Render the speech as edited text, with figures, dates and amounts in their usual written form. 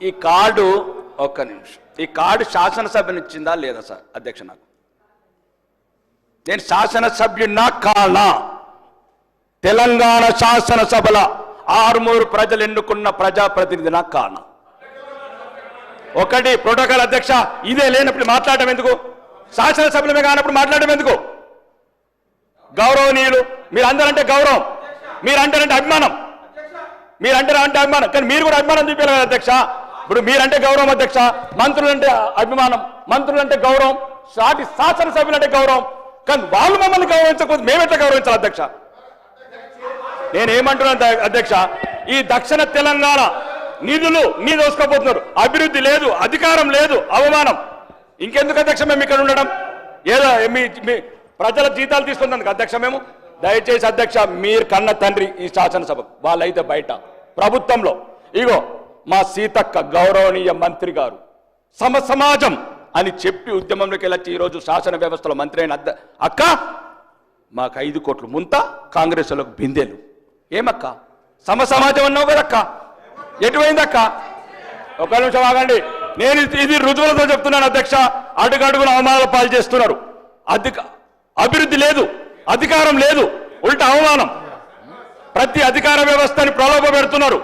ఈ కార్డు ఒక్క నిమిషం, ఈ కార్డు శాసనసభనిచ్చిందా లేదా సార్ అధ్యక్ష? నాకు నేను శాసనసభ్యున్నా కానా? తెలంగాణ శాసనసభల ఆరుమూరు ప్రజలు ఎన్నుకున్న ప్రజాప్రతినిధినా కానా? ఒకటి ప్రోటోకాల్ అధ్యక్ష, ఇదే లేనప్పుడు మాట్లాడటం ఎందుకు? శాసనసభ్యులమే కానప్పుడు మాట్లాడటం ఎందుకు? గౌరవనీయులు మీరందరంటే గౌరవం, మీరంటారంటే అభిమానం, మీరంటే అభిమానం, కానీ మీరు కూడా అభిమానం చూపించాలి కదా అధ్యక్ష. ఇప్పుడు మీరంటే గౌరవం అధ్యక్ష, మంత్రులంటే అభిమానం, మంత్రులంటే గౌరవం, సాటి శాసనసభ్యులంటే గౌరవం, కానీ వాళ్ళు మమ్మల్ని గౌరవించకపోతే మేమెట్లా గౌరవించాలి అధ్యక్ష? నేనేమంటున్నాను అధ్యక్ష, ఈ దక్షిణ తెలంగాణ నిధులు మీరు దోసుకోబోతున్నారు, అభివృద్ధి లేదు, అధికారం లేదు, అవమానం. ఇంకెందుకు అధ్యక్ష మేము ఇక్కడ ఉండడం? ఏదో మీ ప్రజల జీతాలు తీసుకుందాం అధ్యక్ష మేము. దయచేసి అధ్యక్ష, మీరు కన్న తండ్రి ఈ శాసనసభ, వాళ్ళైతే బయట ప్రభుత్వంలో. ఇగో మా సీతక్క గౌరవనీయ మంత్రి గారు సమాజం అని చెప్పి ఉద్యమంలోకి వెళ్ళొచ్చి ఈరోజు శాసన వ్యవస్థలో మంత్రి అయిన అక్క మాకు 5 కోట్లు ముంత, కాంగ్రెస్లకు బిందెలు. ఏమక్క సమాజం అన్నావు కదక్క, ఎటువైందక్క? ఒక నిమిషం ఆగండి, నేను ఇది రుజువులతో చెప్తున్నాను అధ్యక్ష. అడుగడుగున అవమానాల పాలు చేస్తున్నారు. అభివృద్ధి లేదు, అధికారం లేదు, ఉల్టా అవమానం. ప్రతి అధికార వ్యవస్థని ప్రలోభ పెడుతున్నారు.